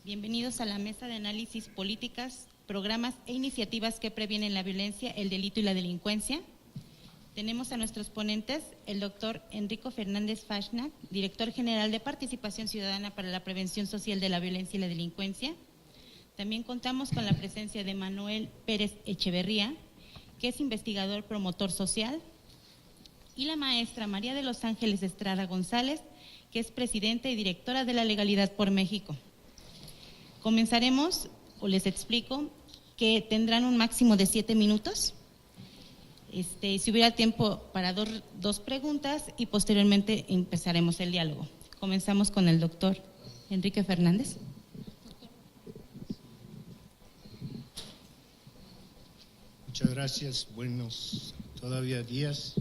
Bienvenidos a la mesa de análisis políticas, programas e iniciativas que previenen la violencia, el delito y la delincuencia. Tenemos a nuestros ponentes, el doctor Enrico Fernández Fashnac, director general de Participación Ciudadana para la Prevención Social de la Violencia y la Delincuencia. También contamos con la presencia de Manuel Pérez Echeverría, que es investigador promotor social, y la maestra María de los Ángeles Estrada González, que es presidenta y directora de la Legalidad por México. Comenzaremos, o les explico, que tendrán un máximo de 7 minutos. Si hubiera tiempo para dos preguntas y posteriormente empezaremos el diálogo. Comenzamos con el doctor Enrique Fernández. Muchas gracias, buenos todavía días.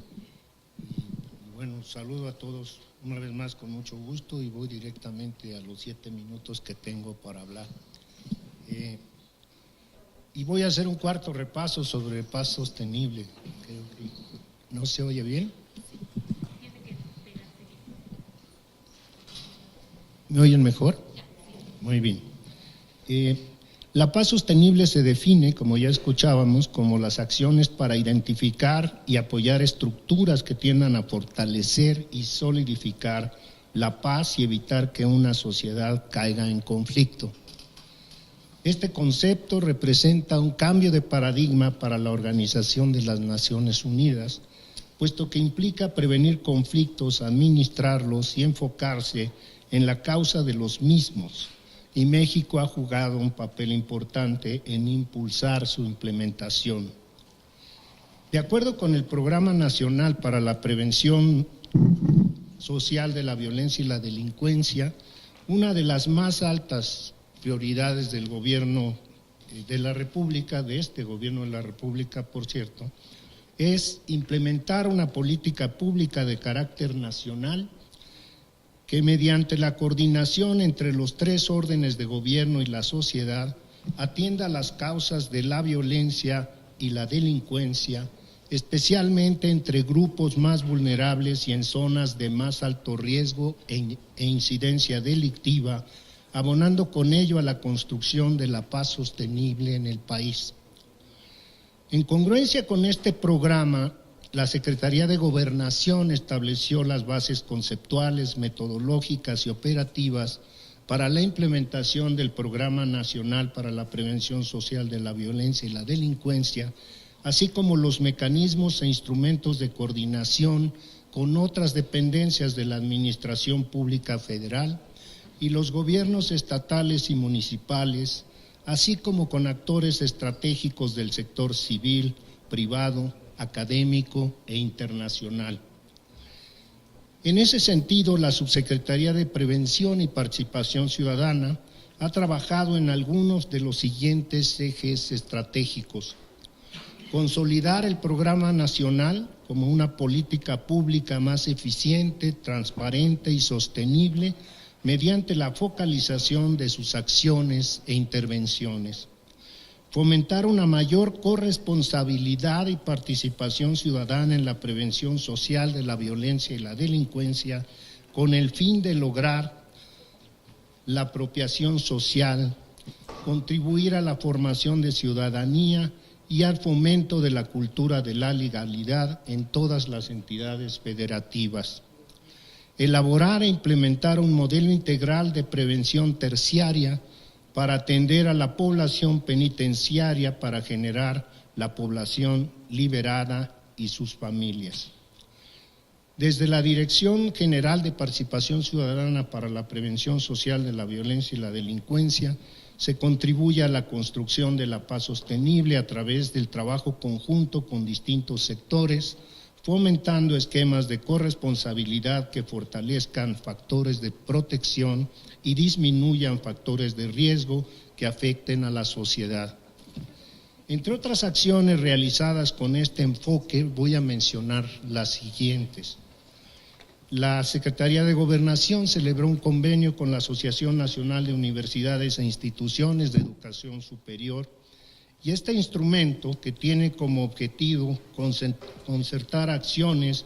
Y bueno, saludo a todos una vez más con mucho gusto y voy directamente a los 7 minutos que tengo para hablar. Y voy a hacer un cuarto repaso sobre paz sostenible. ¿No se oye bien? ¿Me oyen mejor? Muy bien. La paz sostenible se define, como ya escuchábamos, como las acciones para identificar y apoyar estructuras que tiendan a fortalecer y solidificar la paz y evitar que una sociedad caiga en conflicto. Este concepto representa un cambio de paradigma para la Organización de las Naciones Unidas, puesto que implica prevenir conflictos, administrarlos y enfocarse en la causa de los mismos. Y México ha jugado un papel importante en impulsar su implementación. De acuerdo con el Programa Nacional para la Prevención Social de la Violencia y la Delincuencia, una de las más altas prioridades del gobierno de la República, de este gobierno de la República, por cierto, es implementar una política pública de carácter nacional que mediante la coordinación entre los 3 órdenes de gobierno y la sociedad atienda las causas de la violencia y la delincuencia, especialmente entre grupos más vulnerables y en zonas de más alto riesgo e incidencia delictiva, abonando con ello a la construcción de la paz sostenible en el país. En congruencia con este programa, la Secretaría de Gobernación estableció las bases conceptuales, metodológicas y operativas para la implementación del Programa Nacional para la Prevención Social de la Violencia y la Delincuencia, así como los mecanismos e instrumentos de coordinación con otras dependencias de la Administración Pública Federal y los gobiernos estatales y municipales, así como con actores estratégicos del sector civil, privado, académico e internacional. En ese sentido, la Subsecretaría de Prevención y Participación Ciudadana ha trabajado en algunos de los siguientes ejes estratégicos: consolidar el Programa Nacional como una política pública más eficiente, transparente y sostenible mediante la focalización de sus acciones e intervenciones. Fomentar una mayor corresponsabilidad y participación ciudadana en la prevención social de la violencia y la delincuencia con el fin de lograr la apropiación social, contribuir a la formación de ciudadanía y al fomento de la cultura de la legalidad en todas las entidades federativas. Elaborar e implementar un modelo integral de prevención terciaria para atender a la población penitenciaria para generar la población liberada y sus familias. Desde la Dirección General de Participación Ciudadana para la Prevención Social de la Violencia y la Delincuencia, se contribuye a la construcción de la paz sostenible a través del trabajo conjunto con distintos sectores, fomentando esquemas de corresponsabilidad que fortalezcan factores de protección y disminuyan factores de riesgo que afecten a la sociedad. Entre otras acciones realizadas con este enfoque, voy a mencionar las siguientes. La Secretaría de Gobernación celebró un convenio con la Asociación Nacional de Universidades e Instituciones de Educación Superior, y este instrumento, que tiene como objetivo concertar acciones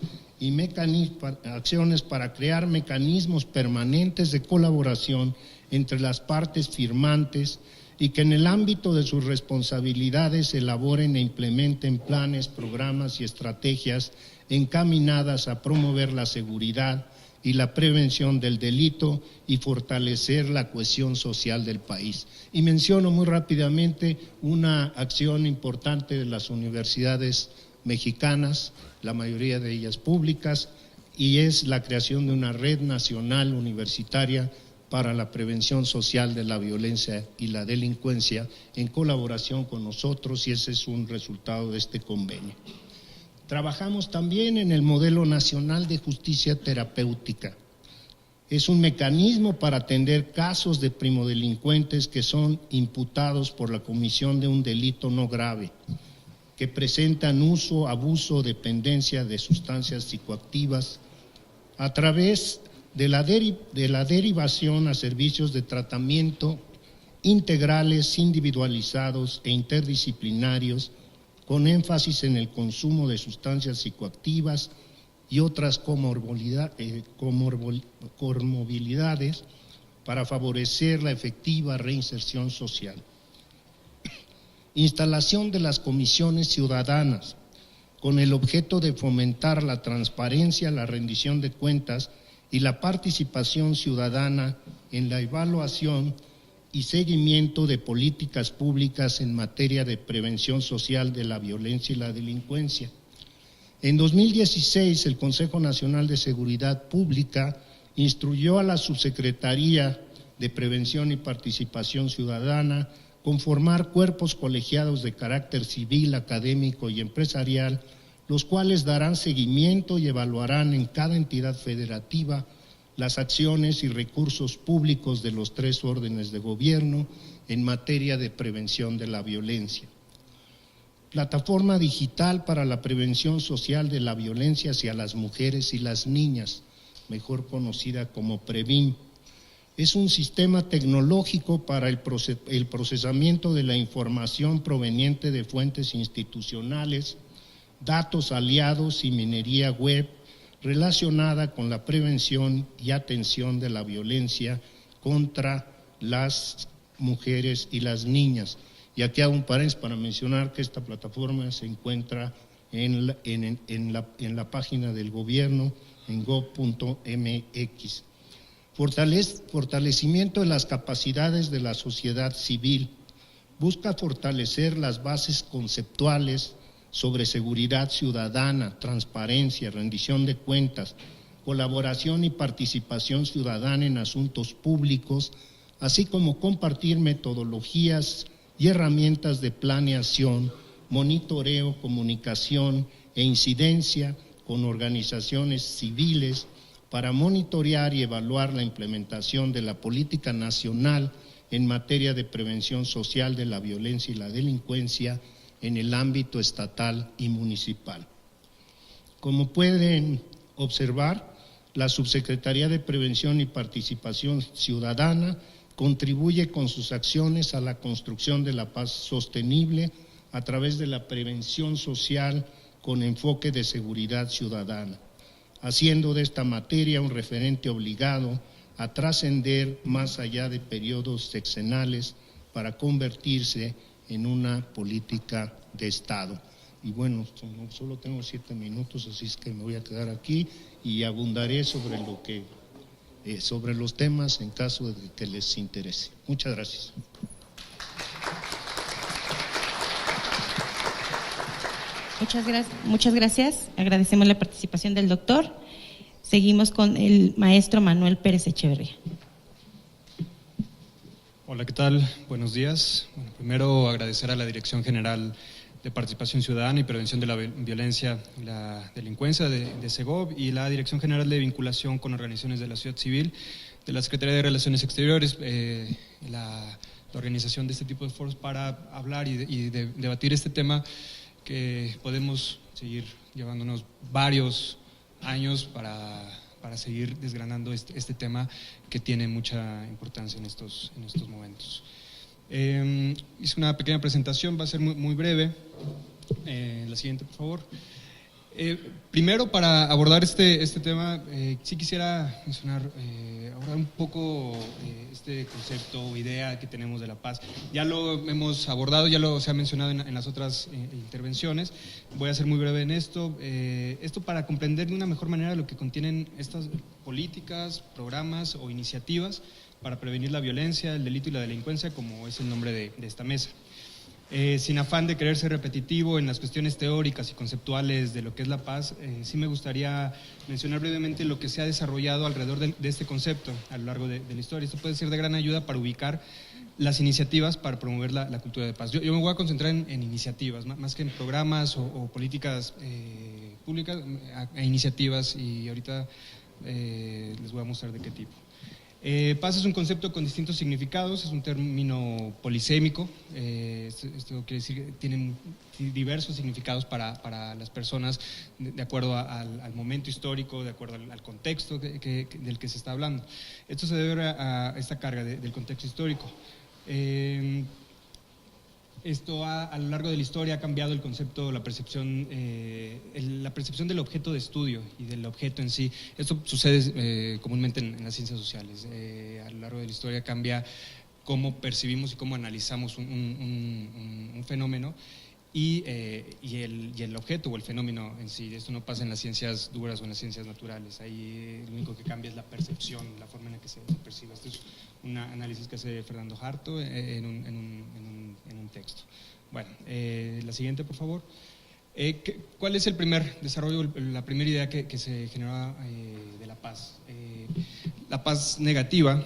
acciones para crear mecanismos permanentes de colaboración entre las partes firmantes y que en el ámbito de sus responsabilidades elaboren e implementen planes, programas y estrategias encaminadas a promover la seguridad y la prevención del delito y fortalecer la cohesión social del país. Y menciono muy rápidamente una acción importante de las universidades mexicanas, la mayoría de ellas públicas, y es la creación de una red nacional universitaria para la prevención social de la violencia y la delincuencia en colaboración con nosotros, y ese es un resultado de este convenio. Trabajamos también en el Modelo Nacional de Justicia Terapéutica. Es un mecanismo para atender casos de primodelincuentes que son imputados por la comisión de un delito no grave, que presentan uso, abuso o dependencia de sustancias psicoactivas a través de la derivación a servicios de tratamiento integrales, individualizados e interdisciplinarios, con énfasis en el consumo de sustancias psicoactivas y otras comorbilidades para favorecer la efectiva reinserción social. Instalación de las comisiones ciudadanas, con el objeto de fomentar la transparencia, la rendición de cuentas y la participación ciudadana en la evaluación y seguimiento de políticas públicas en materia de prevención social de la violencia y la delincuencia. En 2016, el Consejo Nacional de Seguridad Pública instruyó a la Subsecretaría de Prevención y Participación Ciudadana conformar cuerpos colegiados de carácter civil, académico y empresarial, los cuales darán seguimiento y evaluarán en cada entidad federativa las acciones y recursos públicos de los 3 órdenes de gobierno en materia de prevención de la violencia. Plataforma digital para la prevención social de la violencia hacia las mujeres y las niñas, mejor conocida como PREVIM. Es un sistema tecnológico para el procesamiento de la información proveniente de fuentes institucionales, datos aliados y minería web relacionada con la prevención y atención de la violencia contra las mujeres y las niñas. Y aquí hago un paréntesis para mencionar que esta plataforma se encuentra en la página del gobierno, en gov.mx. Fortalecimiento de las capacidades de la sociedad civil. Busca fortalecer las bases conceptuales sobre seguridad ciudadana, transparencia, rendición de cuentas, colaboración y participación ciudadana en asuntos públicos, así como compartir metodologías y herramientas de planeación, monitoreo, comunicación e incidencia con organizaciones civiles para monitorear y evaluar la implementación de la política nacional en materia de prevención social de la violencia y la delincuencia en el ámbito estatal y municipal. Como pueden observar, la Subsecretaría de Prevención y Participación Ciudadana contribuye con sus acciones a la construcción de la paz sostenible a través de la prevención social con enfoque de seguridad ciudadana, haciendo de esta materia un referente obligado a trascender más allá de periodos sexenales para convertirse en una política de Estado. Y bueno, solo tengo 7 minutos, así es que me voy a quedar aquí y abundaré sobre los temas en caso de que les interese. Muchas gracias. Muchas gracias. Agradecemos la participación del doctor. Seguimos con el maestro Manuel Pérez Echeverría. Hola, ¿qué tal? Buenos días. Bueno, primero agradecer a la Dirección General de Participación Ciudadana y Prevención de la Violencia y la Delincuencia de SEGOV y la Dirección General de Vinculación con Organizaciones de la Sociedad Civil de la Secretaría de Relaciones Exteriores, la organización de este tipo de foros para hablar y debatir este tema que podemos seguir llevándonos varios años para seguir desgranando este tema que tiene mucha importancia en estos momentos. Hice una pequeña presentación, va a ser muy breve. La siguiente, por favor. Primero, para abordar este tema, sí quisiera mencionar, abordar un poco este concepto o idea que tenemos de la paz. Ya lo hemos abordado, se ha mencionado en las otras intervenciones. Voy a ser muy breve en esto. Esto para comprender de una mejor manera lo que contienen estas políticas, programas o iniciativas para prevenir la violencia, el delito y la delincuencia, como es el nombre de esta mesa. Sin afán de querer ser repetitivo en las cuestiones teóricas y conceptuales de lo que es la paz, sí me gustaría mencionar brevemente lo que se ha desarrollado alrededor de este concepto a lo largo de la historia. Esto puede ser de gran ayuda para ubicar las iniciativas para promover la cultura de paz. Yo me voy a concentrar en iniciativas, más que en programas o políticas públicas, iniciativas, y ahorita les voy a mostrar de qué tipo. Paz es un concepto con distintos significados, es un término polisémico, esto quiere decir que tienen diversos significados para las personas de acuerdo al momento histórico, de acuerdo al contexto del que se está hablando. Esto se debe a esta carga del contexto histórico. Esto a lo largo de la historia ha cambiado el concepto, la percepción del objeto de estudio y del objeto en sí. Esto sucede comúnmente en las ciencias sociales. A lo largo de la historia cambia cómo percibimos y cómo analizamos un fenómeno y el objeto o el fenómeno en sí. Esto no pasa en las ciencias duras o en las ciencias naturales. Ahí lo único que cambia es la percepción, la forma en la que se percibe. Esto es un análisis que hace Fernando Harto en un texto. Bueno, la siguiente, por favor. ¿Cuál es el primer desarrollo, la primera idea que se generó de la paz? La paz negativa,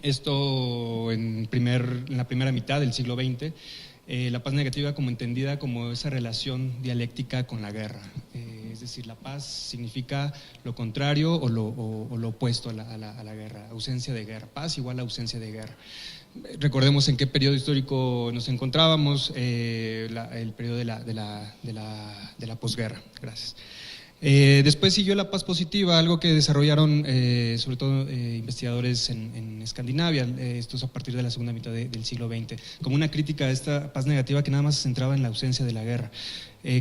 esto en la primera mitad del siglo XX, la paz negativa como entendida como esa relación dialéctica con la guerra. Es decir, la paz significa lo contrario o lo opuesto a la guerra, ausencia de guerra. Paz igual a ausencia de guerra. Recordemos en qué periodo histórico nos encontrábamos, el periodo de la posguerra. Gracias. Después siguió la paz positiva, algo que desarrollaron sobre todo investigadores en Escandinavia, esto es a partir de la segunda mitad del siglo XX, como una crítica a esta paz negativa que nada más se centraba en la ausencia de la guerra.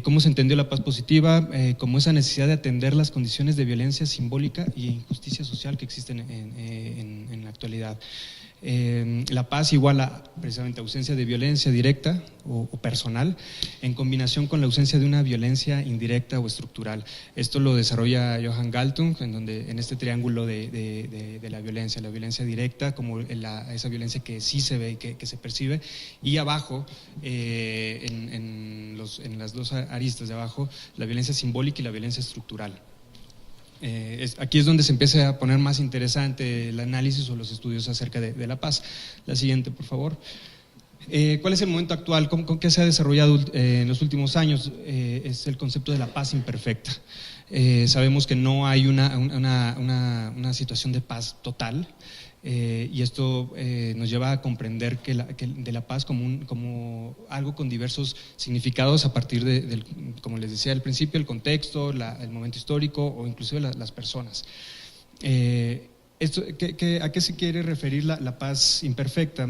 ¿Cómo se entendió la paz positiva? Como esa necesidad de atender las condiciones de violencia simbólica y injusticia social que existen en la actualidad. La paz igual a precisamente ausencia de violencia directa o personal en combinación con la ausencia de una violencia indirecta o estructural. Esto lo desarrolla Johan Galtung en este triángulo de la violencia directa como esa violencia que sí se ve y que se percibe, y abajo en las dos aristas de abajo la violencia simbólica y la violencia estructural. Aquí es donde se empieza a poner más interesante el análisis o los estudios acerca de la paz. La siguiente, por favor. ¿Cuál es el momento actual? ¿Qué se ha desarrollado en los últimos años? Es el concepto de la paz imperfecta. Sabemos que no hay una situación de paz total. Y esto nos lleva a comprender de la paz como algo con diversos significados a partir como les decía al principio, el contexto, el momento histórico o inclusive las personas. ¿A qué se quiere referir la paz imperfecta?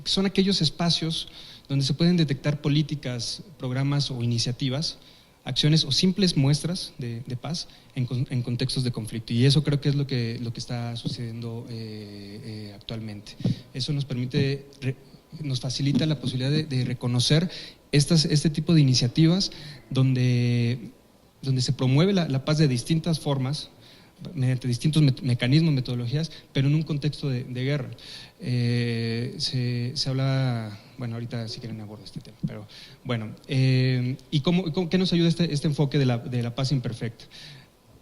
Son aquellos espacios donde se pueden detectar políticas, programas o iniciativas, acciones o simples muestras de paz en contextos de conflicto, y eso creo que es lo que está sucediendo actualmente. Eso nos facilita la posibilidad de reconocer este tipo de iniciativas donde se promueve la paz de distintas formas, mediante distintos mecanismos, metodologías, pero en un contexto de guerra. Se habla, bueno, ahorita si quieren abordo este tema, pero bueno, ¿y qué nos ayuda este enfoque de la paz imperfecta?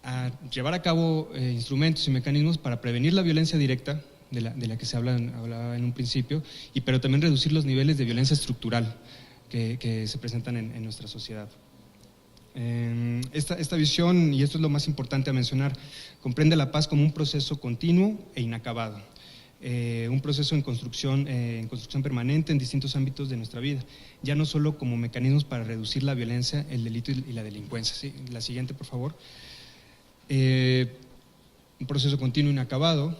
A llevar a cabo instrumentos y mecanismos para prevenir la violencia directa, de la que se hablaba en un principio, pero también reducir los niveles de violencia estructural que se presentan en nuestra sociedad. Esta visión, y esto es lo más importante a mencionar, comprende la paz como un proceso continuo e inacabado, un proceso en construcción permanente en distintos ámbitos de nuestra vida, ya no solo como mecanismos para reducir la violencia, el delito y la delincuencia. ¿Sí? La siguiente, por favor. Un proceso continuo e inacabado,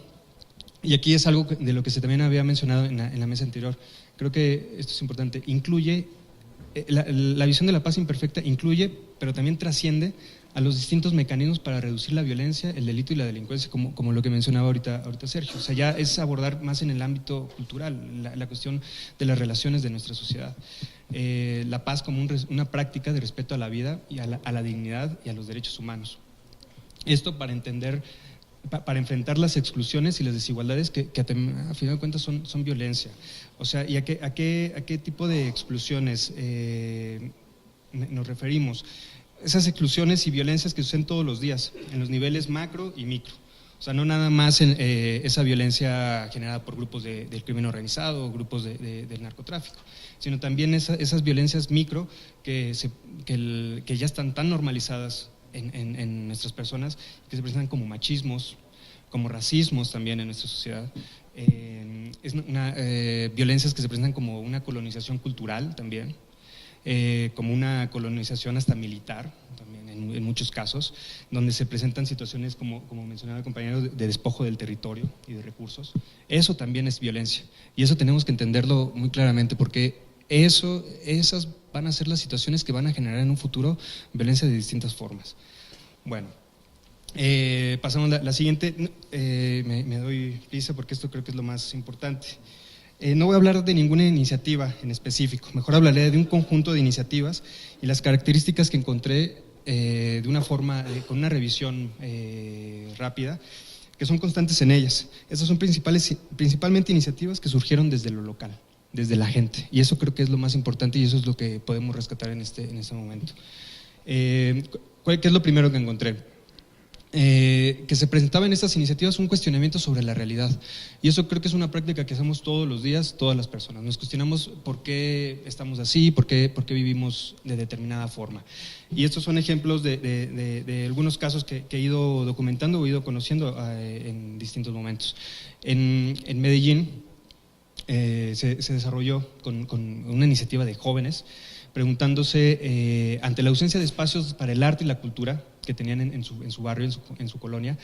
y aquí es algo de lo que se también había mencionado en la mesa anterior. Creo que esto es importante, incluye la visión de la paz imperfecta incluye, pero también trasciende a los distintos mecanismos para reducir la violencia, el delito y la delincuencia, como lo que mencionaba ahorita Sergio. O sea, ya es abordar más en el ámbito cultural, la cuestión de las relaciones de nuestra sociedad. La paz como una práctica de respeto a la vida y a la dignidad y a los derechos humanos. Esto para entender, para enfrentar las exclusiones y las desigualdades que a final de cuentas son violencia. O sea, ¿y a qué tipo de exclusiones nos referimos? Esas exclusiones y violencias que suceden todos los días, en los niveles macro y micro. O sea, no nada más en esa violencia generada por grupos del crimen organizado o grupos del narcotráfico, sino también esas violencias micro que ya están tan normalizadas en nuestras personas, que se presentan como machismos, como racismos también en nuestra sociedad. Violencias que se presentan como una colonización cultural también, como una colonización hasta militar, también en muchos casos, donde se presentan situaciones, como mencionaba el compañero, de despojo del territorio y de recursos. Eso también es violencia, y eso tenemos que entenderlo muy claramente, porque esas van a ser las situaciones que van a generar en un futuro violencia de distintas formas. Bueno, pasamos a la siguiente. Me doy prisa porque esto creo que es lo más importante. No voy a hablar de ninguna iniciativa en específico, mejor hablaré de un conjunto de iniciativas y las características que encontré de una forma, con una revisión rápida, que son constantes en ellas. Estas son principalmente iniciativas que surgieron desde lo local, desde la gente, y eso creo que es lo más importante y eso es lo que podemos rescatar en este momento. ¿Qué es lo primero que encontré? Que se presentaba en estas iniciativas un cuestionamiento sobre la realidad, y eso creo que es una práctica que hacemos todos los días, todas las personas. Nos cuestionamos por qué estamos así, por qué vivimos de determinada forma, y estos son ejemplos de algunos casos que he ido documentando o he ido conociendo en distintos momentos. En Medellín se desarrolló con una iniciativa de jóvenes preguntándose, ante la ausencia de espacios para el arte y la cultura que tenían en su barrio, en su colonia,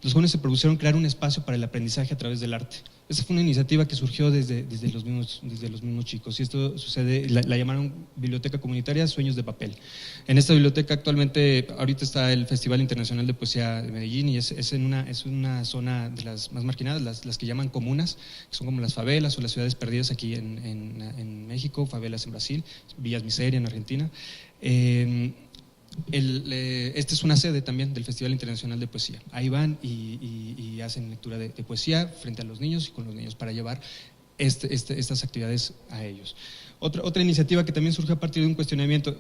los jóvenes se propusieron crear un espacio para el aprendizaje a través del arte. Esa fue una iniciativa que surgió desde los mismos chicos, y esto sucede, la llamaron Biblioteca Comunitaria Sueños de Papel. En esta biblioteca actualmente, ahorita está el Festival Internacional de Poesía de Medellín, y es una zona de las más marginadas, las que llaman comunas, que son como las favelas o las ciudades perdidas aquí en México, favelas en Brasil, Villas Miseria en Argentina. Esta es una sede también del Festival Internacional de Poesía. Ahí van y hacen lectura de poesía frente a los niños y con los niños para llevar estas actividades a ellos. Otra iniciativa que también surgió a partir de un cuestionamiento,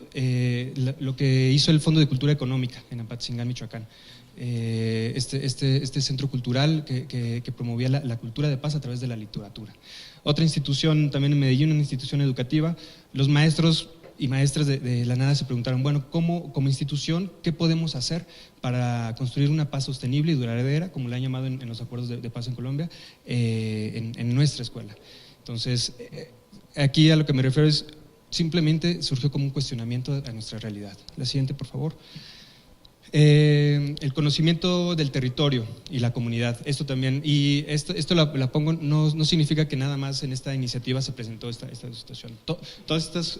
lo que hizo el Fondo de Cultura Económica en Apatzingán, Michoacán. Este centro cultural que promovía la cultura de paz a través de la literatura. Otra institución también en Medellín, una institución educativa. Los maestros y maestras de la nada se preguntaron, bueno, como institución, ¿qué podemos hacer para construir una paz sostenible y duradera, como le han llamado en los acuerdos de paz en Colombia, en nuestra escuela? Entonces, aquí a lo que me refiero es, simplemente surgió como un cuestionamiento a nuestra realidad. La siguiente, por favor. El conocimiento del territorio y la comunidad, esto también, y esto la pongo, no significa que nada más en esta iniciativa se presentó esta situación. Todas estas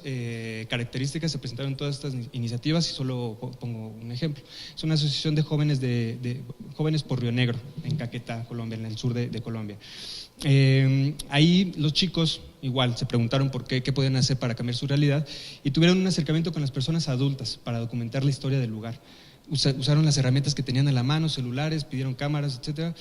características se presentaron en todas estas iniciativas, y solo pongo un ejemplo. Es una asociación de jóvenes jóvenes por Río Negro, en Caquetá, Colombia, en el sur de Colombia. Ahí los chicos igual se preguntaron qué podían hacer para cambiar su realidad, y tuvieron un acercamiento con las personas adultas para documentar la historia del lugar. Usaron las herramientas que tenían a la mano, celulares, pidieron cámaras, etc.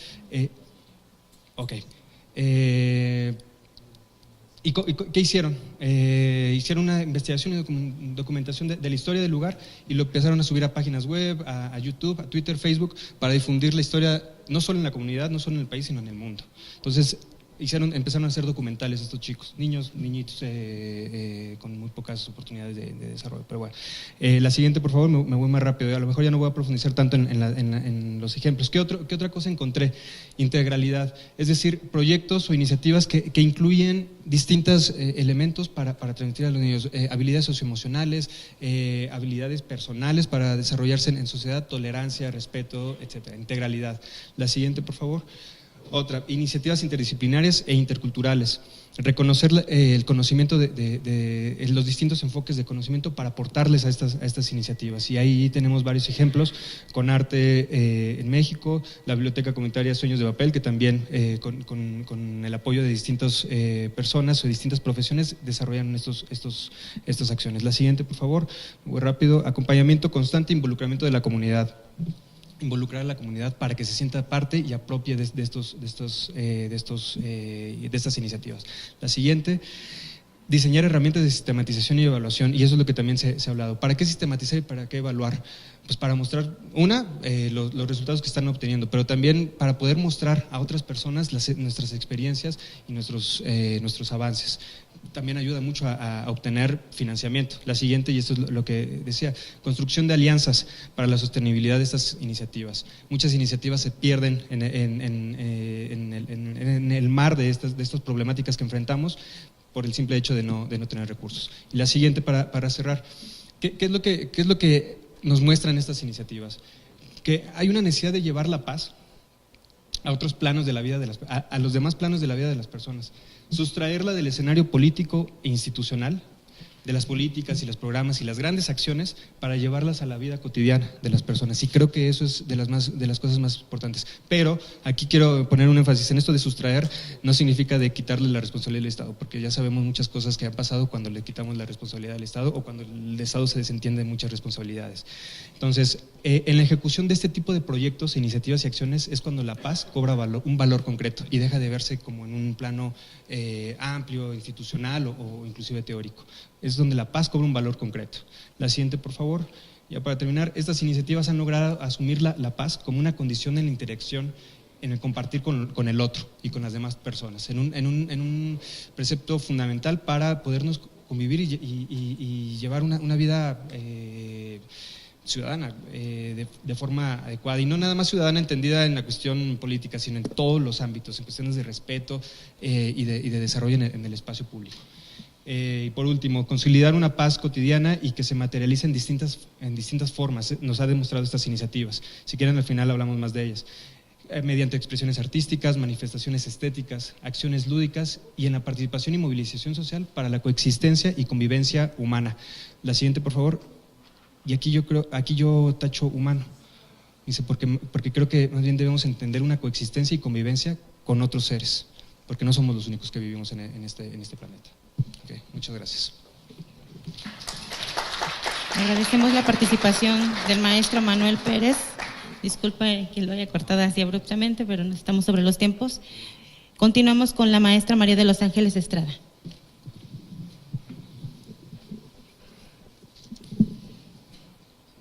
¿Y qué hicieron? Hicieron una investigación y documentación de la historia del lugar, y lo empezaron a subir a páginas web, a YouTube, a Twitter, Facebook, para difundir la historia no solo en la comunidad, no solo en el país, sino en el mundo. Entonces, empezaron a hacer documentales estos chicos, niñitos con muy pocas oportunidades de desarrollo. Pero bueno, la siguiente, por favor, me voy más rápido. A lo mejor ya no voy a profundizar tanto en los ejemplos. ¿Qué otra cosa encontré? Integralidad, es decir, proyectos o iniciativas que incluyen distintos elementos para transmitir a los niños, habilidades socioemocionales, habilidades personales para desarrollarse en sociedad, tolerancia, respeto, etcétera. Integralidad. La siguiente, por favor. Otra, iniciativas interdisciplinarias e interculturales. Reconocer el conocimiento de los distintos enfoques de conocimiento para aportarles a estas iniciativas. Y ahí tenemos varios ejemplos, con Arte en México, la Biblioteca Comunitaria Sueños de Papel, que también con el apoyo de distintas personas o distintas profesiones desarrollan estas acciones. La siguiente, por favor, muy rápido. Acompañamiento constante e involucramiento de la comunidad. Involucrar a la comunidad para que se sienta parte y apropie de estas iniciativas. La siguiente, diseñar herramientas de sistematización y evaluación, y eso es lo que también se ha hablado. ¿Para qué sistematizar y para qué evaluar? Pues para mostrar, los resultados que están obteniendo, pero también para poder mostrar a otras personas nuestras experiencias y nuestros avances. También ayuda mucho a obtener financiamiento. La siguiente, y esto es lo que decía, construcción de alianzas para la sostenibilidad de estas iniciativas. Muchas iniciativas se pierden en el mar de estas problemáticas que enfrentamos por el simple hecho de no tener recursos. Y la siguiente, para cerrar, ¿qué es lo que nos muestran estas iniciativas? Que hay una necesidad de llevar la paz a otros planos de la vida a los demás planos de la vida de las personas. Sustraerla del escenario político e institucional, de las políticas y los programas y las grandes acciones, para llevarlas a la vida cotidiana de las personas. Y creo que eso es de las cosas más importantes. Pero aquí quiero poner un énfasis en esto de sustraer. No significa de quitarle la responsabilidad al Estado, porque ya sabemos muchas cosas que han pasado cuando le quitamos la responsabilidad al Estado o cuando el Estado se desentiende de muchas responsabilidades. Entonces, en la ejecución de este tipo de proyectos, iniciativas y acciones es cuando la paz cobra un valor concreto y deja de verse como en un plano amplio, institucional o inclusive teórico. Es donde la paz cobra un valor concreto. La siguiente, por favor. Ya para terminar, estas iniciativas han logrado asumir la paz como una condición en la interacción, en el compartir con el otro y con las demás personas, en un precepto fundamental para podernos convivir y llevar una vida ciudadana de forma adecuada, y no nada más ciudadana entendida en la cuestión política, sino en todos los ámbitos, en cuestiones de respeto y de desarrollo en el espacio público. Y por último, consolidar una paz cotidiana y que se materialice en distintas formas. Nos ha demostrado estas iniciativas. Si quieren, al final hablamos más de ellas. Mediante expresiones artísticas, manifestaciones estéticas, acciones lúdicas y en la participación y movilización social para la coexistencia y convivencia humana. La siguiente, por favor. Y aquí yo tacho humano. Dice, porque creo que más bien debemos entender una coexistencia y convivencia con otros seres, porque no somos los únicos que vivimos en este planeta. Okay, muchas gracias. Agradecemos la participación del maestro Manuel Pérez. Disculpa que lo haya cortado así abruptamente, pero estamos sobre los tiempos. Continuamos con la maestra María de los Ángeles Estrada.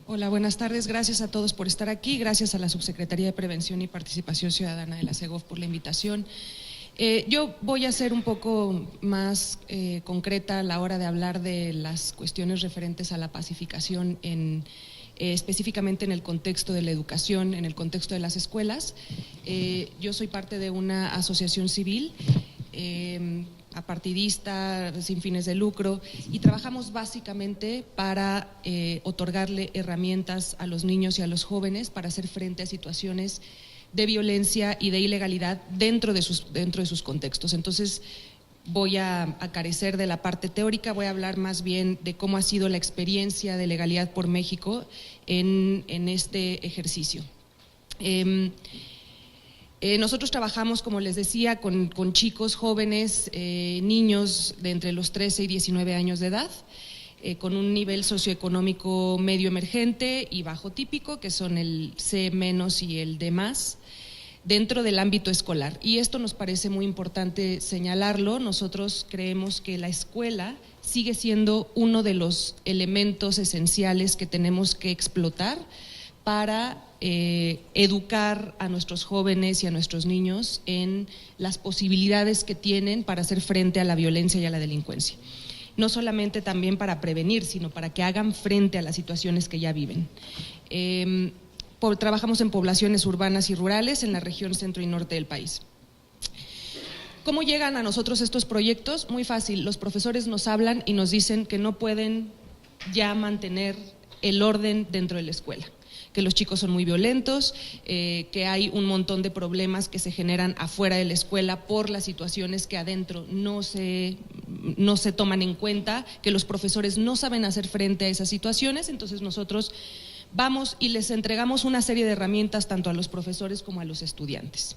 Hola, buenas tardes. Gracias a todos por estar aquí. Gracias a la Subsecretaría de Prevención y Participación Ciudadana de la SEGOV por la invitación. Yo voy a ser un poco más concreta a la hora de hablar de las cuestiones referentes a la pacificación específicamente en el contexto de la educación, en el contexto de las escuelas. Yo soy parte de una asociación civil apartidista, sin fines de lucro, y trabajamos básicamente para otorgarle herramientas a los niños y a los jóvenes para hacer frente a situaciones de violencia y de ilegalidad dentro de sus contextos. Entonces, voy a carecer de la parte teórica, voy a hablar más bien de cómo ha sido la experiencia de Legalidad por México en este ejercicio. Nosotros trabajamos, como les decía, con chicos, jóvenes, niños de entre los 13 y 19 años de edad, con un nivel socioeconómico medio emergente y bajo típico, que son el C- y el D+, dentro del ámbito escolar. Y esto nos parece muy importante señalarlo. Nosotros creemos que la escuela sigue siendo uno de los elementos esenciales que tenemos que explotar para educar a nuestros jóvenes y a nuestros niños en las posibilidades que tienen para hacer frente a la violencia y a la delincuencia. No solamente también para prevenir, sino para que hagan frente a las situaciones que ya viven. Trabajamos en poblaciones urbanas y rurales en la región centro y norte del país. ¿Cómo llegan a nosotros estos proyectos? Muy fácil, los profesores nos hablan y nos dicen que no pueden ya mantener el orden dentro de la escuela, que los chicos son muy violentos, que hay un montón de problemas que se generan afuera de la escuela por las situaciones que adentro no se toman en cuenta, que los profesores no saben hacer frente a esas situaciones. Entonces nosotros vamos y les entregamos una serie de herramientas tanto a los profesores como a los estudiantes.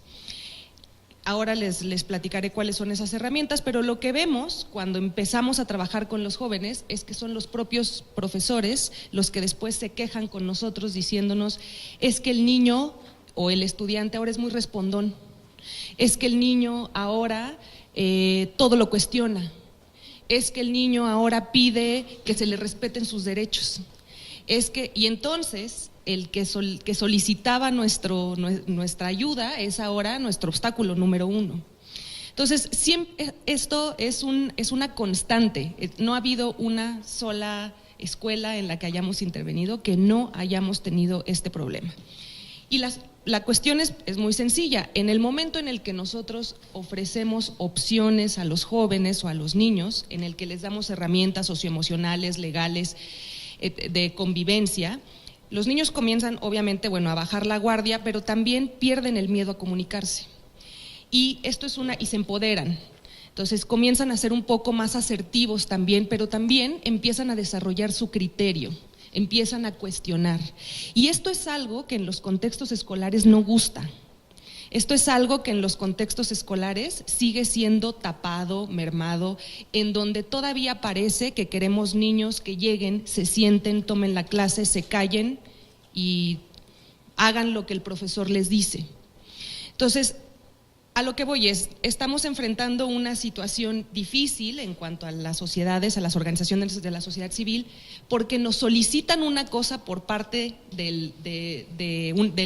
Ahora les platicaré cuáles son esas herramientas, pero lo que vemos cuando empezamos a trabajar con los jóvenes es que son los propios profesores los que después se quejan con nosotros diciéndonos: es que el niño o el estudiante ahora es muy respondón, es que el niño ahora todo lo cuestiona, es que el niño ahora pide que se le respeten sus derechos, y entonces el que solicitaba nuestra ayuda es ahora nuestro obstáculo número uno. Entonces, siempre, esto es una constante. No ha habido una sola escuela en la que hayamos intervenido que no hayamos tenido este problema. Y la cuestión es muy sencilla. En el momento en el que nosotros ofrecemos opciones a los jóvenes o a los niños, en el que les damos herramientas socioemocionales, legales, de convivencia, los niños comienzan obviamente a bajar la guardia, pero también pierden el miedo a comunicarse. Y se empoderan. Entonces comienzan a ser un poco más asertivos también, pero también empiezan a desarrollar su criterio, empiezan a cuestionar. Y esto es algo que en los contextos escolares no gusta. Esto es algo que en los contextos escolares sigue siendo tapado, mermado, en donde todavía parece que queremos niños que lleguen, se sienten, tomen la clase, se callen y hagan lo que el profesor les dice. Entonces, a lo que voy estamos enfrentando una situación difícil en cuanto a las sociedades, a las organizaciones de la sociedad civil, porque nos solicitan una cosa por parte del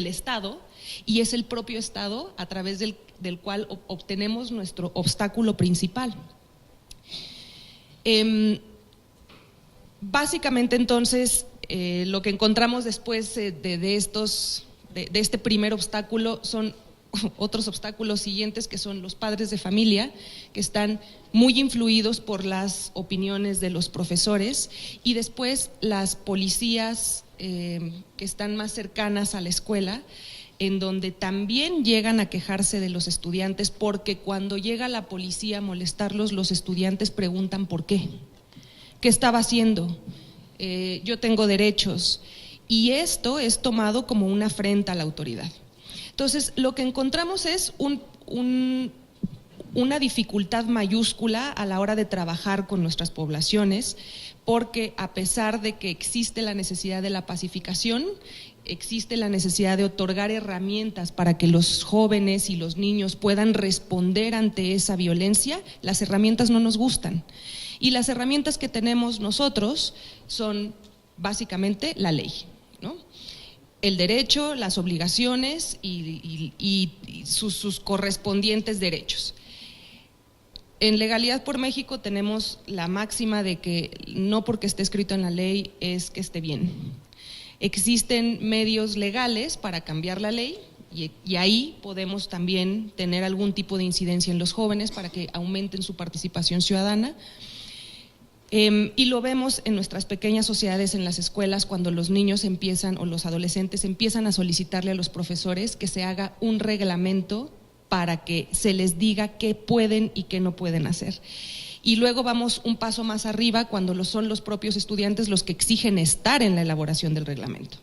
Estado, y es el propio Estado a través del cual obtenemos nuestro obstáculo principal. Básicamente entonces lo que encontramos después de este primer obstáculo son otros obstáculos siguientes, que son los padres de familia, que están muy influidos por las opiniones de los profesores, y después las policías que están más cercanas a la escuela, en donde también llegan a quejarse de los estudiantes, porque cuando llega la policía a molestarlos, los estudiantes preguntan ¿por qué? ¿Qué estaba haciendo? Yo tengo derechos, y esto es tomado como una afrenta a la autoridad. Entonces, lo que encontramos es una dificultad mayúscula a la hora de trabajar con nuestras poblaciones, porque a pesar de que existe la necesidad de la pacificación, existe la necesidad de otorgar herramientas para que los jóvenes y los niños puedan responder ante esa violencia, las herramientas no nos gustan. Y las herramientas que tenemos nosotros son básicamente la ley, ¿no? El derecho, las obligaciones y sus correspondientes derechos. En Legalidad por México tenemos la máxima de que no porque esté escrito en la ley es que esté bien. Existen medios legales para cambiar la ley y ahí podemos también tener algún tipo de incidencia en los jóvenes para que aumenten su participación ciudadana. Y lo vemos en nuestras pequeñas sociedades, en las escuelas, cuando los niños empiezan o los adolescentes empiezan a solicitarle a los profesores que se haga un reglamento para que se les diga qué pueden y qué no pueden hacer. Y luego vamos un paso más arriba cuando son los propios estudiantes los que exigen estar en la elaboración del reglamento.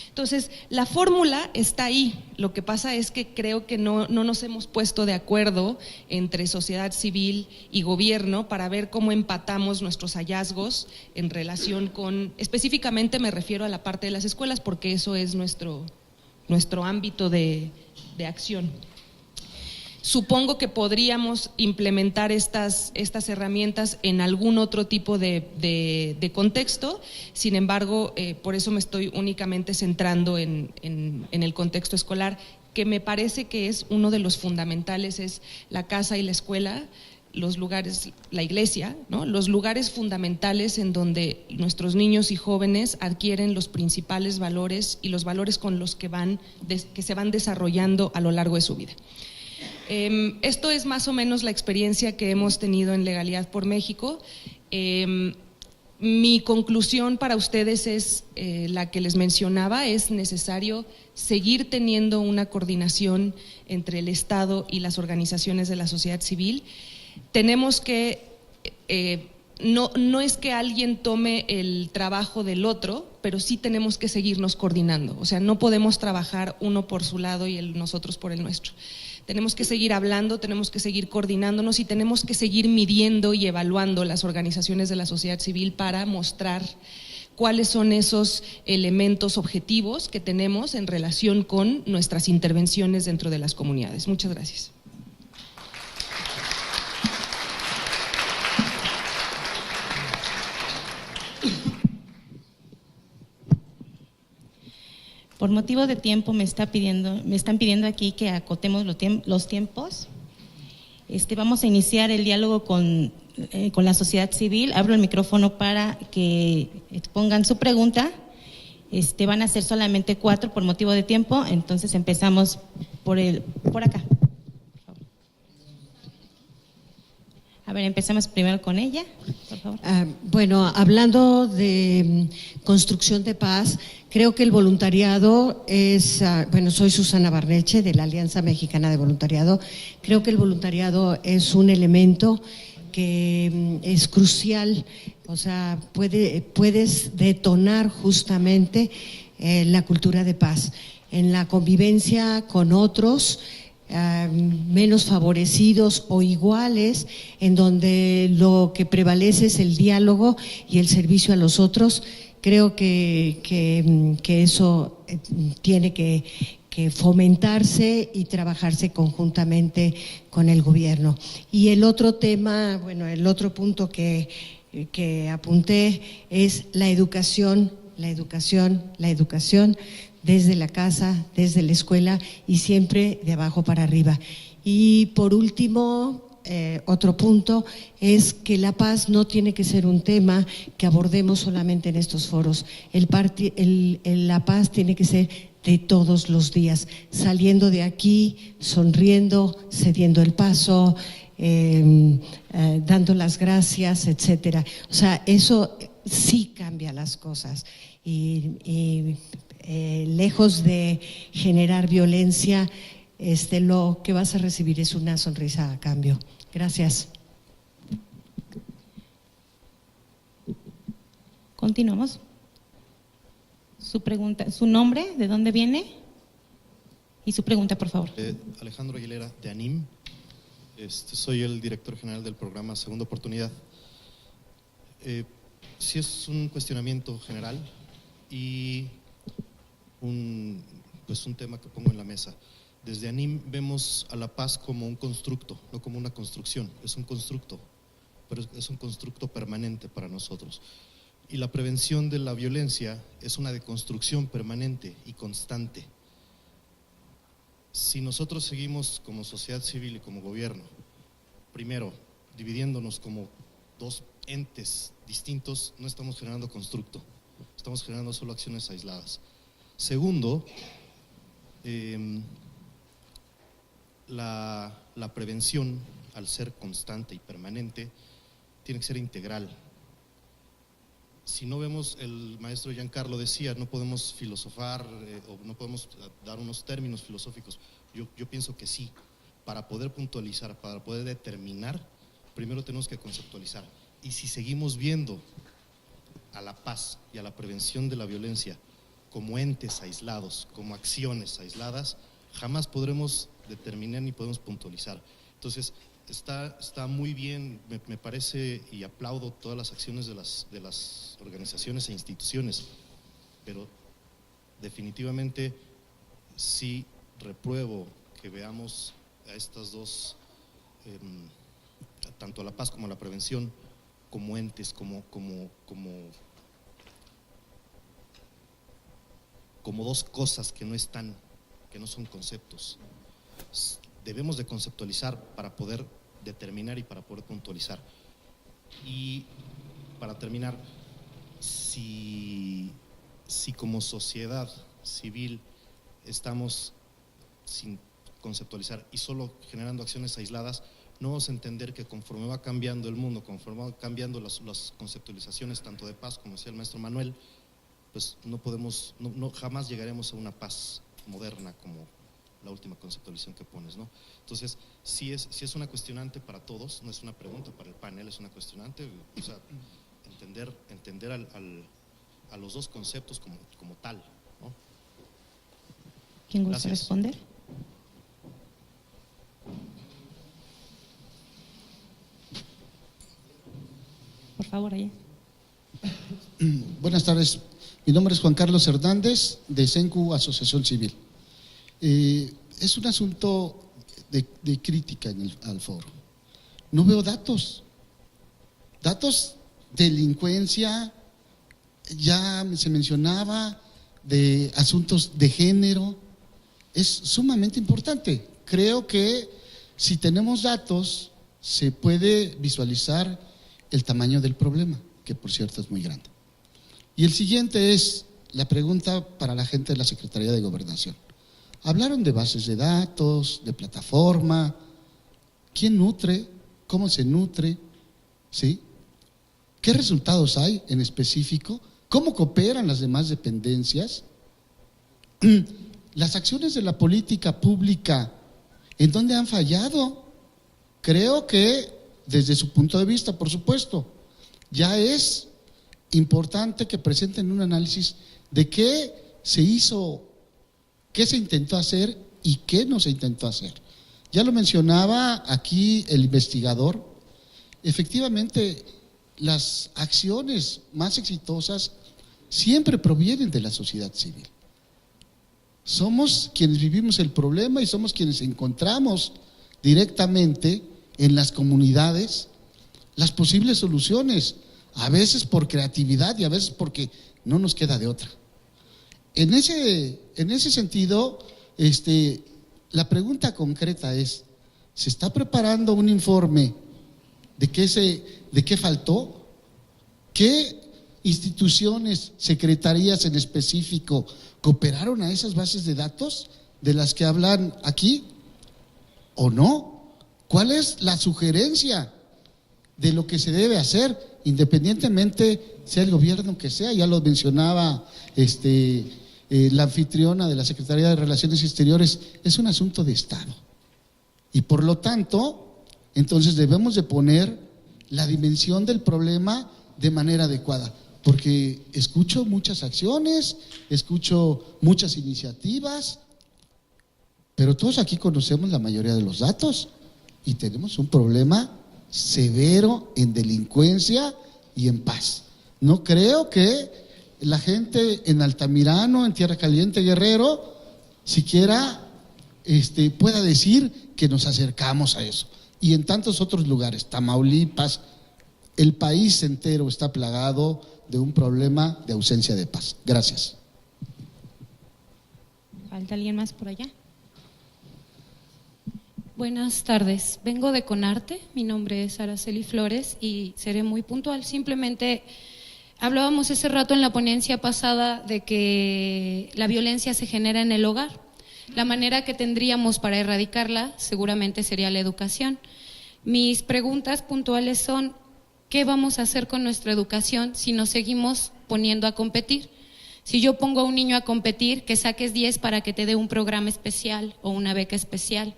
Entonces, la fórmula está ahí. Lo que pasa es que creo que no nos hemos puesto de acuerdo entre sociedad civil y gobierno para ver cómo empatamos nuestros hallazgos en relación con, específicamente me refiero a la parte de las escuelas, porque eso es nuestro ámbito de acción. Supongo que podríamos implementar estas herramientas en algún otro tipo de contexto, sin embargo, por eso me estoy únicamente centrando en el contexto escolar, que me parece que es uno de los fundamentales, es la casa y la escuela, los lugares, la iglesia, ¿no? Los lugares fundamentales en donde nuestros niños y jóvenes adquieren los principales valores y los valores con los que se van desarrollando a lo largo de su vida. Esto es más o menos la experiencia que hemos tenido en Legalidad por México. Mi conclusión para ustedes es la que les mencionaba: es necesario seguir teniendo una coordinación entre el Estado y las organizaciones de la sociedad civil. Tenemos que, no es que alguien tome el trabajo del otro, pero sí tenemos que seguirnos coordinando. O sea, no podemos trabajar uno por su lado y nosotros por el nuestro. Tenemos que seguir hablando, tenemos que seguir coordinándonos y tenemos que seguir midiendo y evaluando las organizaciones de la sociedad civil para mostrar cuáles son esos elementos objetivos que tenemos en relación con nuestras intervenciones dentro de las comunidades. Muchas gracias. Por motivo de tiempo me están pidiendo aquí que acotemos los tiempos. Vamos a iniciar el diálogo con la sociedad civil. Abro el micrófono para que pongan su pregunta. Van a ser solamente 4 por motivo de tiempo, entonces empezamos por acá. A ver, empezamos primero con ella, por favor. Bueno, hablando de construcción de paz, creo que el voluntariado es, soy Susana Barneche de la Alianza Mexicana de Voluntariado. Creo que el voluntariado es un elemento que es crucial, o sea, puedes detonar justamente la cultura de paz en la convivencia con otros menos favorecidos o iguales, en donde lo que prevalece es el diálogo y el servicio a los otros. Creo que eso tiene que fomentarse y trabajarse conjuntamente con el gobierno. Y el otro tema, el otro punto que apunté es la educación desde la casa, desde la escuela y siempre de abajo para arriba. Y por último, otro punto es que la paz no tiene que ser un tema que abordemos solamente en estos foros. La paz tiene que ser de todos los días, saliendo de aquí, sonriendo, cediendo el paso, dando las gracias, etcétera. O sea, eso sí cambia las cosas y lejos de generar violencia, lo que vas a recibir es una sonrisa a cambio. Gracias. Continuamos. Su pregunta, su nombre, ¿de dónde viene? Y su pregunta, por favor. Alejandro Aguilera, de ANIM. Soy el director general del programa Segunda Oportunidad. Sí, es un cuestionamiento general y un tema que pongo en la mesa. Desde ANIM vemos a la paz como un constructo, no como una construcción. Es un constructo, pero es un constructo permanente para nosotros. Y la prevención de la violencia es una deconstrucción permanente y constante. Si nosotros seguimos como sociedad civil y como gobierno, primero, dividiéndonos como dos entes distintos, no estamos generando constructo, estamos generando solo acciones aisladas. Segundo, la prevención, al ser constante y permanente, tiene que ser integral. Si no vemos, el maestro Giancarlo decía, no podemos filosofar o no podemos dar unos términos filosóficos. Yo pienso que sí. Para poder puntualizar, para poder determinar, primero tenemos que conceptualizar. Y si seguimos viendo a la paz y a la prevención de la violencia como entes aislados, como acciones aisladas, jamás podremos determinar ni podemos puntualizar. Entonces, está muy bien, me parece, y aplaudo todas las acciones de las organizaciones e instituciones, pero definitivamente sí repruebo que veamos a estas dos, tanto a la paz como a la prevención, como entes, como dos cosas que no están, que no son conceptos. Debemos de conceptualizar para poder determinar y para poder puntualizar. Y para terminar, si como sociedad civil estamos sin conceptualizar y solo generando acciones aisladas, no vamos a entender que conforme va cambiando el mundo, conforme van cambiando las conceptualizaciones tanto de paz, como decía el maestro Manuel, pues jamás llegaremos a una paz moderna como la última conceptualización que pones, ¿no? Entonces, sí es una cuestionante para todos, no es una pregunta para el panel, es una cuestionante, o sea, entender a los dos conceptos como tal, ¿no? ¿Quién gusta Gracias. responder? Por favor, allá. Buenas tardes, mi nombre es Juan Carlos Hernández, de CENCU Asociación Civil. Es un asunto de crítica al foro. No veo datos de delincuencia, ya se mencionaba, de asuntos de género, es sumamente importante. Creo que si tenemos datos se puede visualizar el tamaño del problema, que por cierto es muy grande. Y el siguiente es la pregunta para la gente de la Secretaría de Gobernación. Hablaron de bases de datos, de plataforma, ¿quién nutre? ¿Cómo se nutre? ¿Sí? ¿Qué resultados hay en específico? ¿Cómo cooperan las demás dependencias? Las acciones de la política pública, ¿en dónde han fallado? Creo que desde su punto de vista, por supuesto, ya es importante que presenten un análisis de qué se hizo, qué se intentó hacer y qué no se intentó hacer. Ya lo mencionaba aquí el investigador, efectivamente las acciones más exitosas siempre provienen de la sociedad civil. Somos quienes vivimos el problema y somos quienes encontramos directamente en las comunidades las posibles soluciones, a veces por creatividad y a veces porque no nos queda de otra. En ese sentido, la pregunta concreta es, ¿se está preparando un informe de qué faltó? ¿Qué instituciones, secretarías en específico cooperaron a esas bases de datos de las que hablan aquí o no? ¿Cuál es la sugerencia de lo que se debe hacer, independientemente sea el gobierno que sea? Ya lo mencionaba la anfitriona de la Secretaría de Relaciones Exteriores, es un asunto de Estado. Y por lo tanto, entonces debemos de poner la dimensión del problema de manera adecuada, porque escucho muchas acciones, escucho muchas iniciativas, pero todos aquí conocemos la mayoría de los datos y tenemos un problema severo en delincuencia y en paz. No creo que la gente en Altamirano, en Tierra Caliente, Guerrero, siquiera pueda decir que nos acercamos a eso. Y en tantos otros lugares, Tamaulipas, el país entero está plagado de un problema de ausencia de paz. Gracias. ¿Falta alguien más por allá? Buenas tardes, vengo de Conarte, mi nombre es Araceli Flores y seré muy puntual. Simplemente hablábamos ese rato en la ponencia pasada de que la violencia se genera en el hogar. La manera que tendríamos para erradicarla seguramente sería la educación. Mis preguntas puntuales son, ¿qué vamos a hacer con nuestra educación si nos seguimos poniendo a competir? Si yo pongo a un niño a competir, que saques 10 para que te dé un programa especial o una beca especial.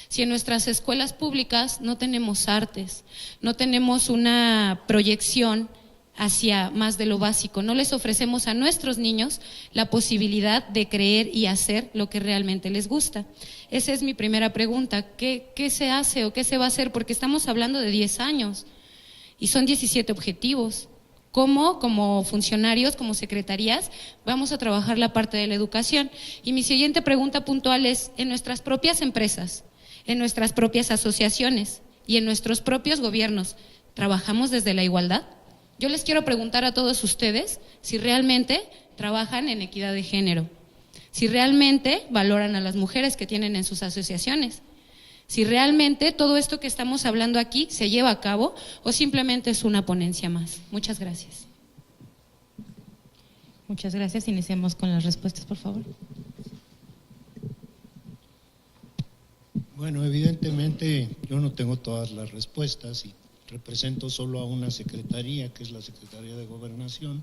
Si en nuestras escuelas públicas no tenemos artes, no tenemos una proyección hacia más de lo básico, no les ofrecemos a nuestros niños la posibilidad de creer y hacer lo que realmente les gusta. Esa es mi primera pregunta, ¿qué se hace o qué se va a hacer? Porque estamos hablando de 10 años y son 17 objetivos. ¿Cómo, como funcionarios, como secretarías, vamos a trabajar la parte de la educación? Y mi siguiente pregunta puntual es, en nuestras propias empresas, en nuestras propias asociaciones y en nuestros propios gobiernos, ¿trabajamos desde la igualdad? Yo les quiero preguntar a todos ustedes si realmente trabajan en equidad de género, si realmente valoran a las mujeres que tienen en sus asociaciones, si realmente todo esto que estamos hablando aquí se lleva a cabo o simplemente es una ponencia más. Muchas gracias. Muchas gracias. Iniciamos con las respuestas, por favor. Bueno, evidentemente yo no tengo todas las respuestas y represento solo a una secretaría, que es la Secretaría de Gobernación,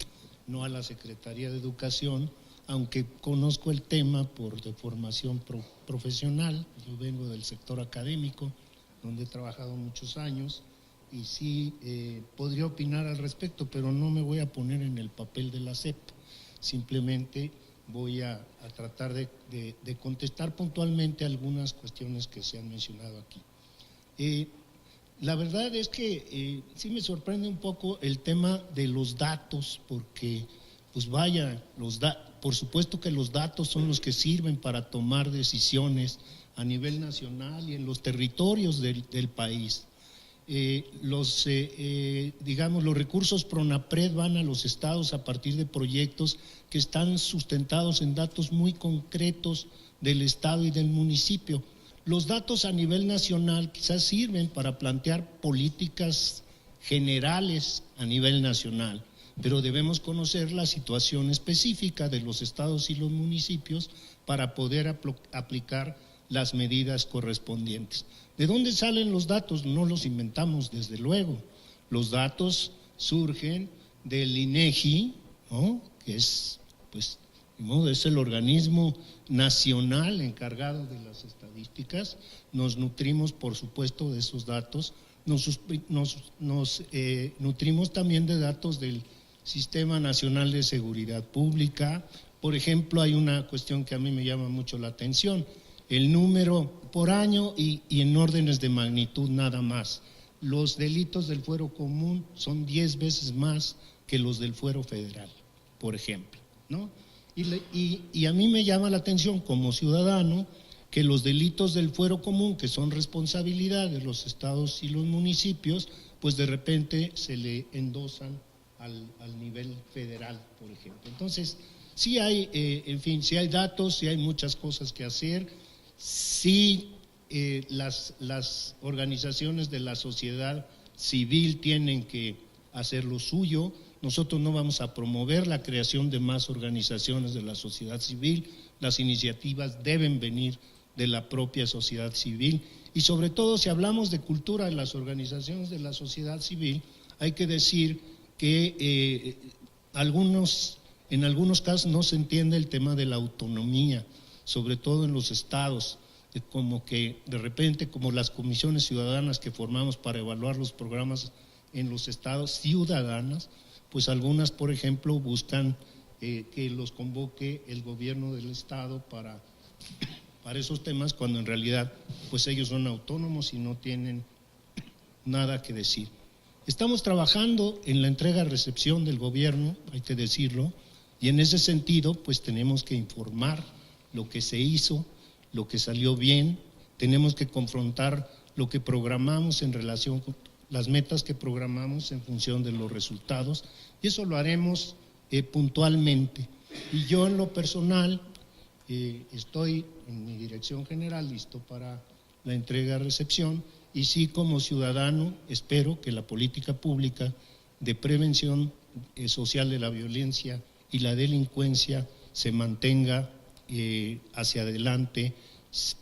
no a la Secretaría de Educación, aunque conozco el tema de formación profesional. Yo vengo del sector académico, donde he trabajado muchos años, y sí podría opinar al respecto, pero no me voy a poner en el papel de la SEP, simplemente voy a tratar de contestar puntualmente algunas cuestiones que se han mencionado aquí. La verdad es que sí me sorprende un poco el tema de los datos, porque pues vaya, por supuesto que los datos son los que sirven para tomar decisiones a nivel nacional y en los territorios del país. Los recursos PRONAPRED van a los estados a partir de proyectos que están sustentados en datos muy concretos del estado y del municipio. Los datos a nivel nacional quizás sirven para plantear políticas generales a nivel nacional, pero debemos conocer la situación específica de los estados y los municipios para poder aplicar las medidas correspondientes. ¿De dónde salen los datos? No los inventamos, desde luego. Los datos surgen del INEGI, ¿no?, que es, pues, es el organismo nacional encargado de las estadísticas. Nos nutrimos, por supuesto, de esos datos. Nos nutrimos también de datos del Sistema Nacional de Seguridad Pública. Por ejemplo, hay una cuestión que a mí me llama mucho la atención: el número por año y en órdenes de magnitud nada más. Los delitos del fuero común son 10 veces más que los del fuero federal, por ejemplo, ¿no? Y a mí me llama la atención como ciudadano que los delitos del fuero común, que son responsabilidad de los estados y los municipios, pues de repente se le endosan al nivel federal, por ejemplo. Entonces, sí hay, sí hay datos, sí hay muchas cosas que hacer. Sí, las organizaciones de la sociedad civil tienen que hacer lo suyo. Nosotros no vamos a promover la creación de más organizaciones de la sociedad civil. Las iniciativas deben venir de la propia sociedad civil, y sobre todo, si hablamos de cultura de las organizaciones de la sociedad civil, hay que decir que en algunos casos no se entiende el tema de la autonomía, sobre todo en los estados, como que de repente, como las comisiones ciudadanas que formamos para evaluar los programas en los estados ciudadanas, pues algunas, por ejemplo, buscan que los convoque el gobierno del estado para esos temas, cuando en realidad pues ellos son autónomos y no tienen nada que decir. Estamos trabajando en la entrega-recepción del gobierno, hay que decirlo, y en ese sentido pues tenemos que informar lo que se hizo, lo que salió bien. Tenemos que confrontar lo que programamos en relación con las metas que programamos en función de los resultados, y eso lo haremos puntualmente. Y yo en lo personal estoy en mi dirección general listo para la entrega-recepción, y sí, como ciudadano espero que la política pública de prevención social de la violencia y la delincuencia se mantenga hacia adelante,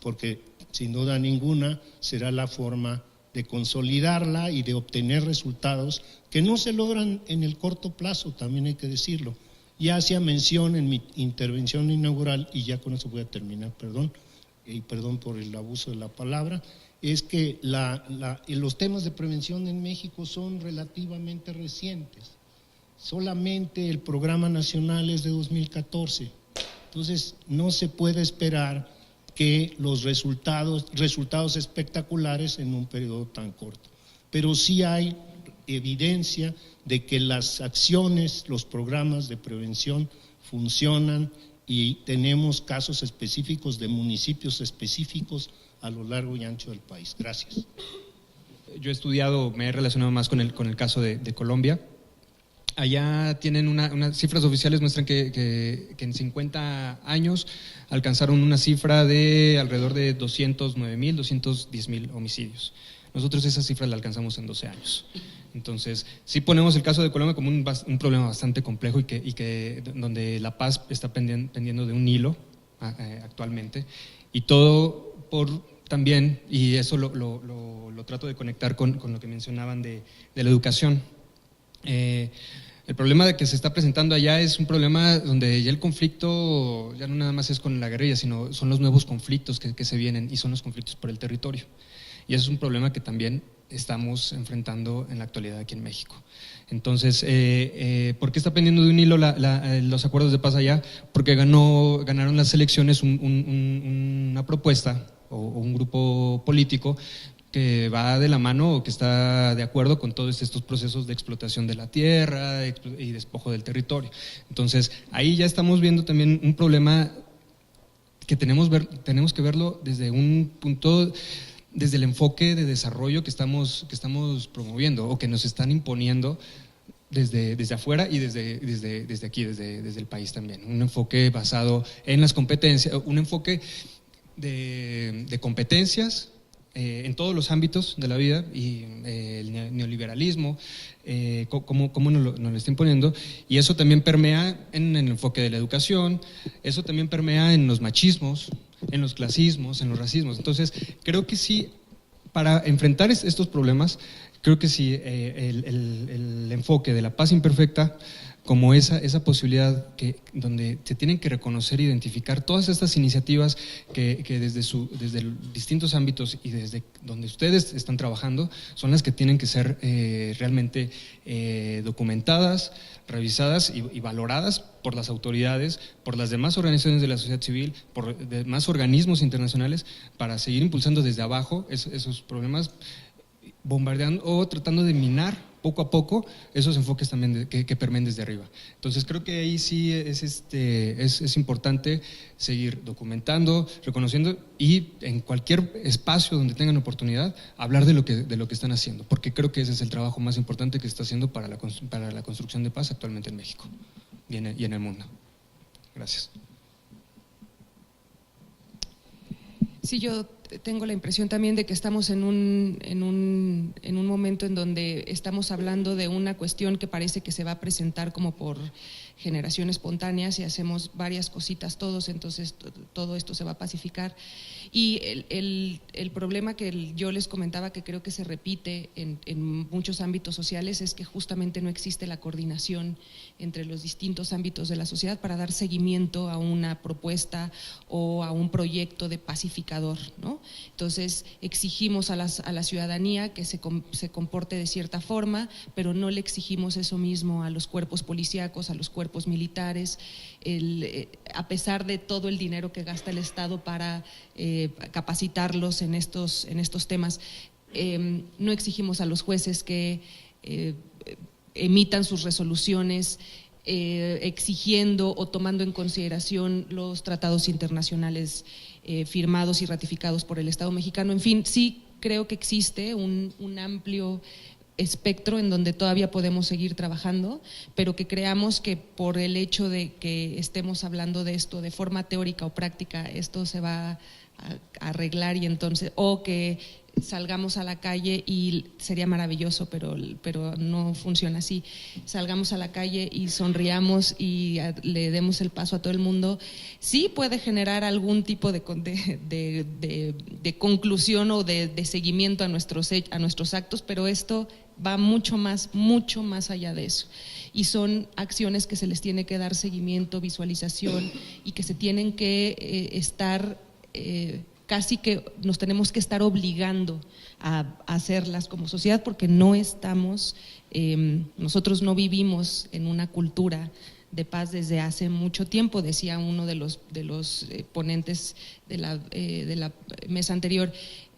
porque sin duda ninguna será la forma de consolidarla y de obtener resultados que no se logran en el corto plazo, también hay que decirlo. Ya hacía mención en mi intervención inaugural, y ya con eso voy a terminar, perdón por el abuso de la palabra, es que los temas de prevención en México son relativamente recientes. Solamente el programa nacional es de 2014. Entonces, no se puede esperar que los resultados espectaculares en un periodo tan corto. Pero sí hay evidencia de que las acciones, los programas de prevención funcionan, y tenemos casos específicos de municipios específicos a lo largo y ancho del país. Gracias. Yo he estudiado, me he relacionado más con el caso de Colombia. Allá tienen unas cifras oficiales, muestran que en 50 años alcanzaron una cifra de alrededor de 209,000, 210,000 homicidios. Nosotros esa cifra la alcanzamos en 12 años. Entonces, sí ponemos el caso de Colombia como un problema bastante complejo, y que donde la paz está pendiendo de un hilo actualmente, y todo por también, y eso lo trato de conectar con lo que mencionaban de la educación. El problema de que se está presentando allá es un problema donde ya el conflicto ya no nada más es con la guerrilla, sino son los nuevos conflictos que se vienen, y son los conflictos por el territorio. Y eso es un problema que también estamos enfrentando en la actualidad aquí en México. Entonces, ¿por qué está pendiendo de un hilo los acuerdos de paz allá? Porque ganaron las elecciones una propuesta o un grupo político que va de la mano o que está de acuerdo con todos estos procesos de explotación de la tierra y despojo del territorio. Entonces, ahí ya estamos viendo también un problema que tenemos que verlo desde un punto, desde el enfoque de desarrollo que estamos promoviendo o que nos están imponiendo desde afuera y desde aquí, desde el país también. Un enfoque basado en las competencias, un enfoque de competencias en todos los ámbitos de la vida, y el neoliberalismo, cómo nos lo está imponiendo, y eso también permea en el enfoque de la educación, eso también permea en los machismos, en los clasismos, en los racismos. Entonces, creo que sí, para enfrentar estos problemas, creo que sí, el enfoque de la paz imperfecta, como esa posibilidad donde se tienen que reconocer e identificar todas estas iniciativas que desde distintos ámbitos y desde donde ustedes están trabajando, son las que tienen que ser realmente documentadas, revisadas y valoradas por las autoridades, por las demás organizaciones de la sociedad civil, por demás organismos internacionales, para seguir impulsando desde abajo esos problemas, bombardeando o tratando de minar poco a poco esos enfoques también que permeen desde arriba. Entonces creo que ahí sí es importante seguir documentando, reconociendo, y en cualquier espacio donde tengan oportunidad hablar de lo que están haciendo, porque creo que ese es el trabajo más importante que se está haciendo para la construcción de paz actualmente en México y en el mundo. Gracias. Sí, yo tengo la impresión también de que estamos en un momento en donde estamos hablando de una cuestión que parece que se va a presentar como por generación espontánea, y hacemos varias cositas todos, entonces todo esto se va a pacificar. Y el problema que yo les comentaba, que creo que se repite en muchos ámbitos sociales, es que justamente no existe la coordinación entre los distintos ámbitos de la sociedad para dar seguimiento a una propuesta o a un proyecto de pacificador, ¿no? Entonces exigimos a la ciudadanía que se comporte de cierta forma, pero no le exigimos eso mismo a los cuerpos policíacos, a los cuerpos militares, a pesar de todo el dinero que gasta el Estado para capacitarlos en estos temas. No exigimos a los jueces que emitan sus resoluciones exigiendo o tomando en consideración los tratados internacionales firmados y ratificados por el Estado mexicano. En fin, sí creo que existe un amplio espectro en donde todavía podemos seguir trabajando, pero que creamos que por el hecho de que estemos hablando de esto de forma teórica o práctica, esto se va a arreglar, y entonces, o que salgamos a la calle, y sería maravilloso, pero no funciona así, salgamos a la calle y sonriamos y le demos el paso a todo el mundo, sí puede generar algún tipo de conclusión o de seguimiento a nuestros actos, pero esto va mucho más allá de eso, y son acciones que se les tiene que dar seguimiento, visualización, y que se tienen que estar casi que nos tenemos que estar obligando a hacerlas como sociedad, porque no estamos, nosotros no vivimos en una cultura de paz desde hace mucho tiempo. Decía uno de los ponentes de la mesa anterior,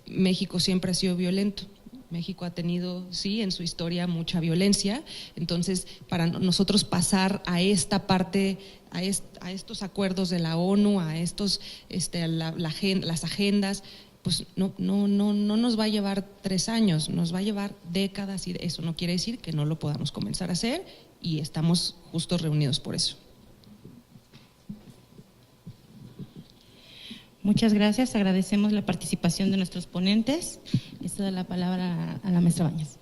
México siempre ha sido violento. México ha tenido, sí, en su historia mucha violencia, entonces para nosotros pasar a esta parte, a estos acuerdos de la ONU, a estos, las agendas, pues no nos va a llevar 3 años, nos va a llevar décadas, y eso no quiere decir que no lo podamos comenzar a hacer, y estamos justo reunidos por eso. Muchas gracias, agradecemos la participación de nuestros ponentes. Les doy la palabra a la maestra Baños.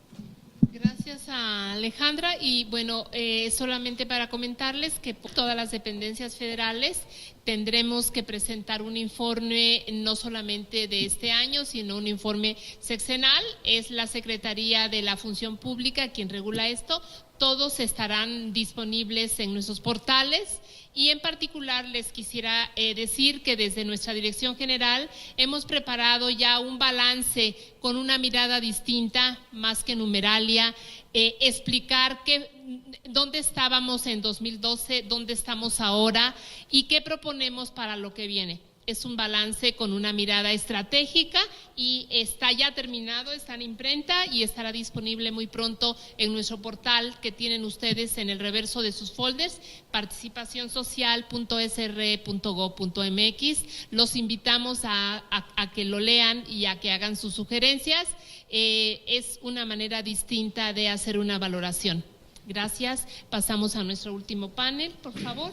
Gracias a Alejandra y bueno, solamente para comentarles que todas las dependencias federales tendremos que presentar un informe no solamente de este año, sino un informe sexenal. Es la Secretaría de la Función Pública quien regula esto. Todos estarán disponibles en nuestros portales. Y en particular les quisiera decir que desde nuestra Dirección General hemos preparado ya un balance con una mirada distinta, más que numeralia, explicar dónde estábamos en 2012, dónde estamos ahora y qué proponemos para lo que viene. Es un balance con una mirada estratégica y está ya terminado, está en imprenta y estará disponible muy pronto en nuestro portal que tienen ustedes en el reverso de sus folders, participacionsocial.sre.gov.mx. Los invitamos a que lo lean y a que hagan sus sugerencias. Es una manera distinta de hacer una valoración. Gracias. Pasamos a nuestro último panel, por favor.